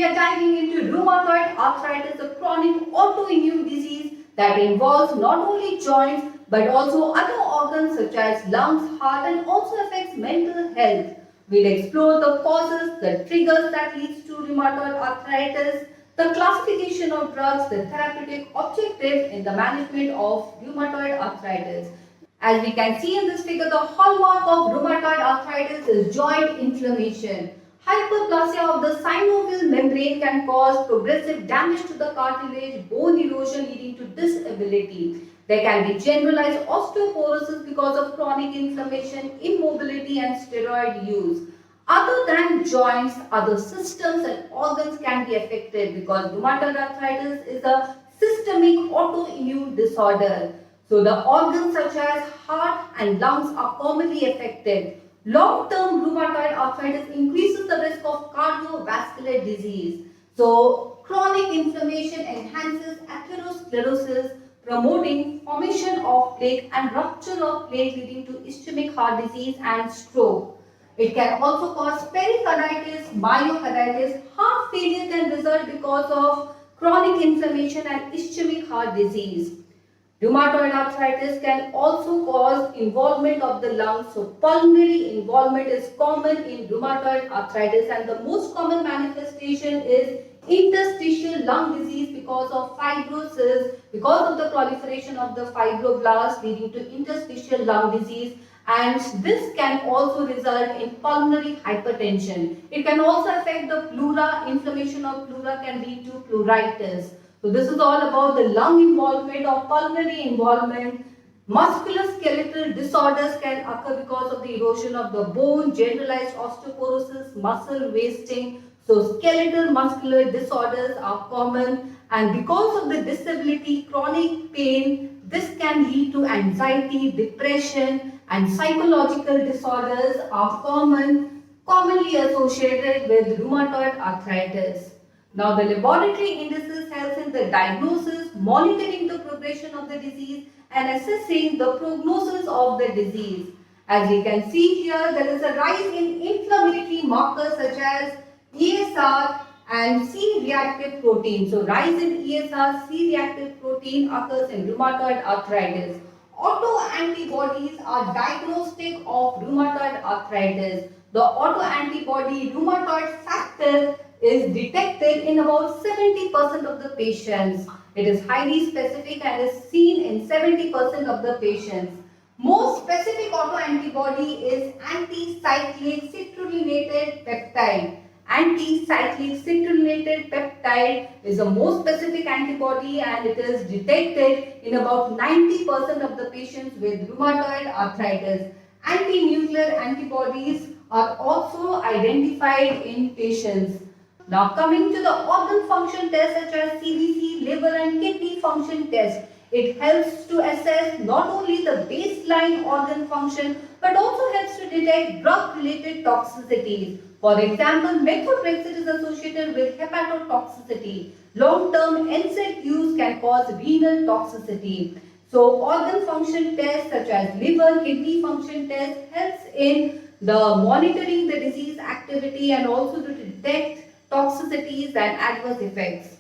we are diving into rheumatoid arthritis, a chronic autoimmune disease that involves not only joints but also other organs such as lungs, heart, and also affects mental health. We'll explore the causes, the triggers that leads to rheumatoid arthritis, the classification of drugs, the therapeutic objective in the management of rheumatoid arthritis. As we can see in this figure, the hallmark of rheumatoid arthritis is joint inflammation. Hyperplasia of the synovial membrane can cause progressive damage to the cartilage, bone erosion leading to disability. There can be generalized osteoporosis because of chronic inflammation, immobility and steroid use. Other than joints, other systems and organs can be affected because rheumatoid arthritis is a systemic autoimmune disorder. So the organs such as heart and lungs are commonly affected. Long-term rheumatoid arthritis increases the risk of cardiovascular disease. So chronic inflammation enhances atherosclerosis, promoting formation of plaque and rupture of plaque leading to ischemic heart disease and stroke. It can also cause pericarditis, myocarditis. Heart failure can result because of chronic inflammation and ischemic heart disease. Rheumatoid arthritis can also cause involvement of the lungs. So pulmonary involvement is common in rheumatoid arthritis, and the most common manifestation is interstitial lung disease because of fibrosis, because of the proliferation of the fibroblasts leading to interstitial lung disease. And this can also result in pulmonary hypertension. It can also affect the pleura. Inflammation of pleura can lead to pleuritis. So this is all about the lung involvement or pulmonary involvement. Musculoskeletal disorders can occur because of the erosion of the bone, generalized osteoporosis, muscle wasting. So skeletal muscular disorders are common, and because of the disability, chronic pain, this can lead to anxiety, depression, and psychological disorders are commonly associated with rheumatoid arthritis. Now the laboratory indices helps in the diagnosis, monitoring the progression of the disease and assessing the prognosis of the disease. As we can see here, there is a rise in inflammatory markers such as ESR and C-reactive protein. So rise in ESR, C-reactive protein occurs in rheumatoid arthritis. Autoantibodies are diagnostic of rheumatoid arthritis. The autoantibody rheumatoid factor is detected in about 70% of the patients. It is highly specific and is seen in 70% of the patients. Most specific autoantibody is anti-cyclic citrullinated peptide. Anti-cyclic citrullinated peptide is the most specific antibody, and it is detected in about 90% of the patients with rheumatoid arthritis. Anti-nuclear antibodies are also identified in patients. Now coming to the organ function tests such as CBC, liver and kidney function test. It helps to assess not only the baseline organ function but also helps to detect drug-related toxicities. For example, methotrexate is associated with hepatotoxicity. Long-term NSAID use can cause renal toxicity. So organ function tests such as liver, kidney function test helps in the monitoring the disease activity and also to detect toxicities and adverse effects.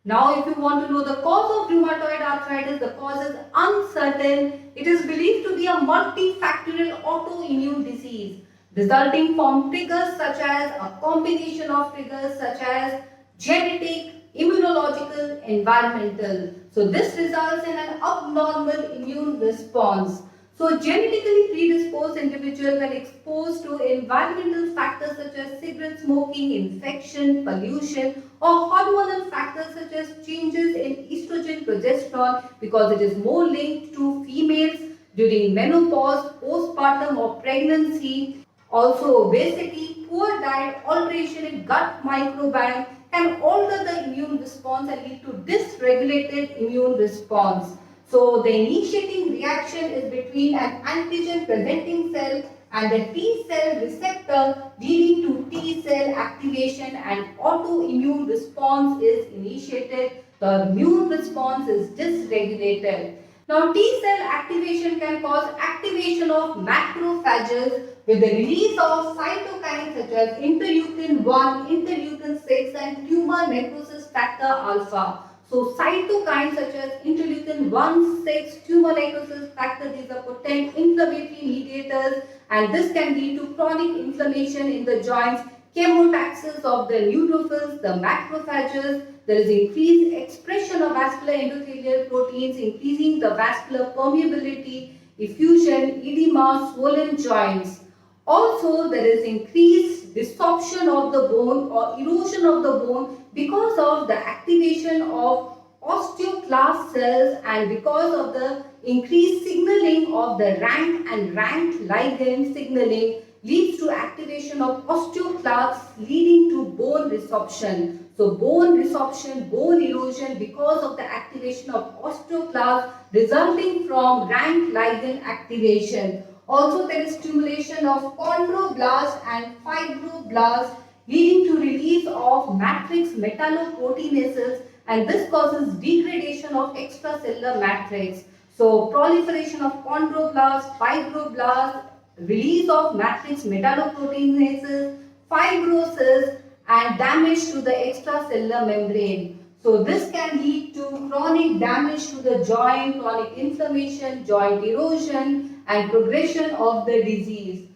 Now, if you want to know the cause of rheumatoid arthritis, the cause is uncertain. It is believed to be a multifactorial autoimmune disease resulting from triggers such as a combination of triggers such as genetic, immunological, environmental. So this results in an abnormal immune response. So genetically predisposed individuals when exposed to environmental factors such as cigarette smoking, infection, pollution or hormonal factors such as changes in estrogen, progesterone, because it is more linked to females during menopause, postpartum or pregnancy. Also obesity, poor diet, alteration in gut microbiome can alter the immune response and lead to dysregulated immune response. So the initiating reaction is between an antigen presenting cell and the T cell receptor, leading to T cell activation and autoimmune response is initiated. The immune response is dysregulated. Now T cell activation can cause activation of macrophages. with the release of cytokines such as interleukin 1, interleukin 6 and tumor necrosis factor alpha. So cytokines such as interleukin 1, 6, tumor necrosis factor, these are potent inflammatory mediators and this can lead to chronic inflammation in the joints, chemotaxis of the neutrophils, the macrophages. There is increased expression of vascular endothelial proteins, increasing the vascular permeability, effusion, edema, swollen joints. Also, there is increased desorption of the bone or erosion of the bone because of the activation of osteoclast cells and because of the increased signaling of the rank and ranked ligand signaling leads to activation of osteoclasts leading to bone resorption. So bone resorption, bone erosion because of the activation of osteoclasts resulting from rank ligand activation. Also there is stimulation of chondroblast and fibroblast leading to release of matrix metalloproteinases and this causes degradation of extracellular matrix. So proliferation of chondroblast, fibroblast, release of matrix metalloproteinases, fibrosis and damage to the extracellular membrane. So this can lead to chronic damage to the joint, chronic inflammation, joint erosion and progression of the disease.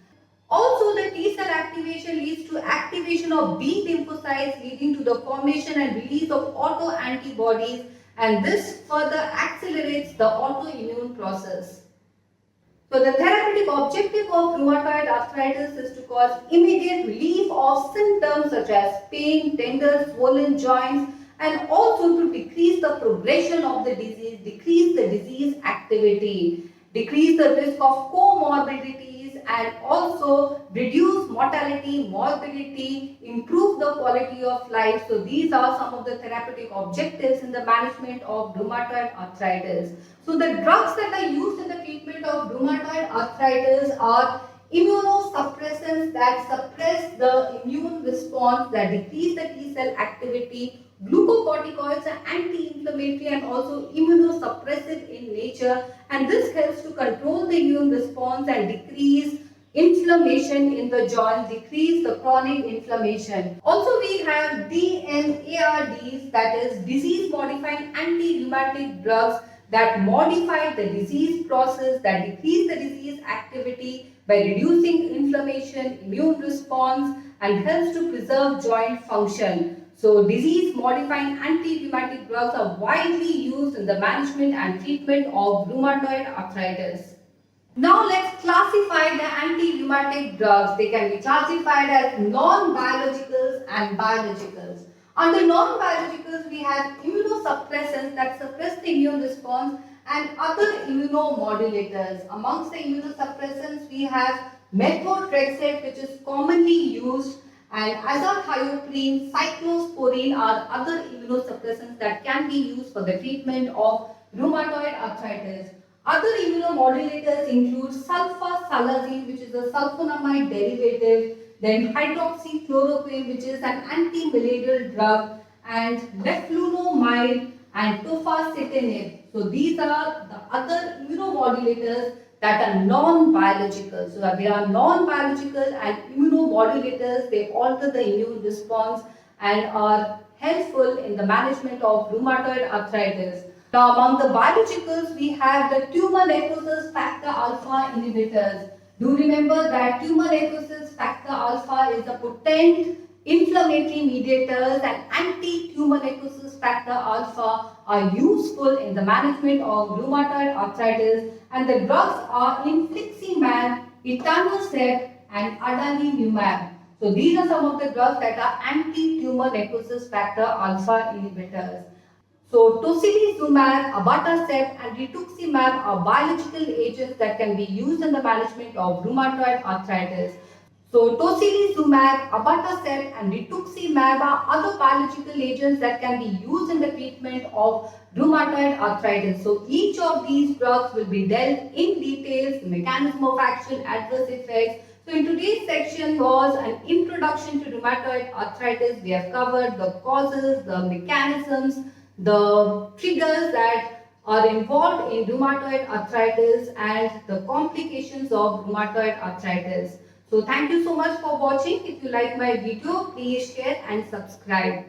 Also, the T cell activation leads to activation of B lymphocytes leading to the formation and release of autoantibodies and this further accelerates the autoimmune process. So the therapeutic objective of rheumatoid arthritis is to cause immediate relief of symptoms such as pain, tender, swollen joints and also to decrease the progression of the disease, decrease the disease activity, decrease the risk of comorbidities and also reduce mortality, morbidity, improve the quality of life. So these are some of the therapeutic objectives in the management of rheumatoid arthritis. So the drugs that are used in the treatment of rheumatoid arthritis are immunosuppressants that suppress the immune response, that decrease the T cell activity, glucocorticoids are anti-inflammatory and also immunosuppressive in nature and this helps to control the immune response and decrease inflammation in the joint, decrease the chronic inflammation. Also we have DMARDs, that is disease modifying anti-rheumatic drugs that modify the disease process, that decrease the disease activity by reducing inflammation, immune response and helps to preserve joint function. So disease modifying anti-rheumatic drugs are widely used in the management and treatment of rheumatoid arthritis. Now let's classify the anti-rheumatic drugs. They can be classified as non-biologicals and biologicals. Under non-biologicals we have immunosuppressants that suppress the immune response and other immunomodulators. Amongst the immunosuppressants we have methotrexate, which is commonly used, and azathioprine, cyclosporine are other immunosuppressants that can be used for the treatment of rheumatoid arthritis. Other immunomodulators include sulfasalazine, which is a sulfonamide derivative, then hydroxychloroquine, which is an anti-malarial drug, and leflunomide and tofacitinib. So these are the other immunomodulators that are non-biological. So they are non-biological and immunomodulators. They alter the immune response and are helpful in the management of rheumatoid arthritis. Now among the biologicals we have the tumor necrosis factor alpha inhibitors. Do remember that tumor necrosis factor alpha is a potent inflammatory mediators and anti-tumor necrosis factor alpha are useful in the management of rheumatoid arthritis and the drugs are infliximab, etanercept and adalimumab. So these are some of the drugs that are anti-tumor necrosis factor alpha inhibitors. So tocilizumab, abatacept and rituximab are biological agents that can be used in the management of rheumatoid arthritis. So tocilizumab, abatacept and rituximab are other biological agents that can be used in the treatment of rheumatoid arthritis. So each of these drugs will be dealt in details, the mechanism of action, adverse effects. So in today's section was an introduction to rheumatoid arthritis. We have covered the causes, the mechanisms, the triggers that are involved in rheumatoid arthritis and the complications of rheumatoid arthritis. So thank you so much for watching. If you like my video, please share and subscribe.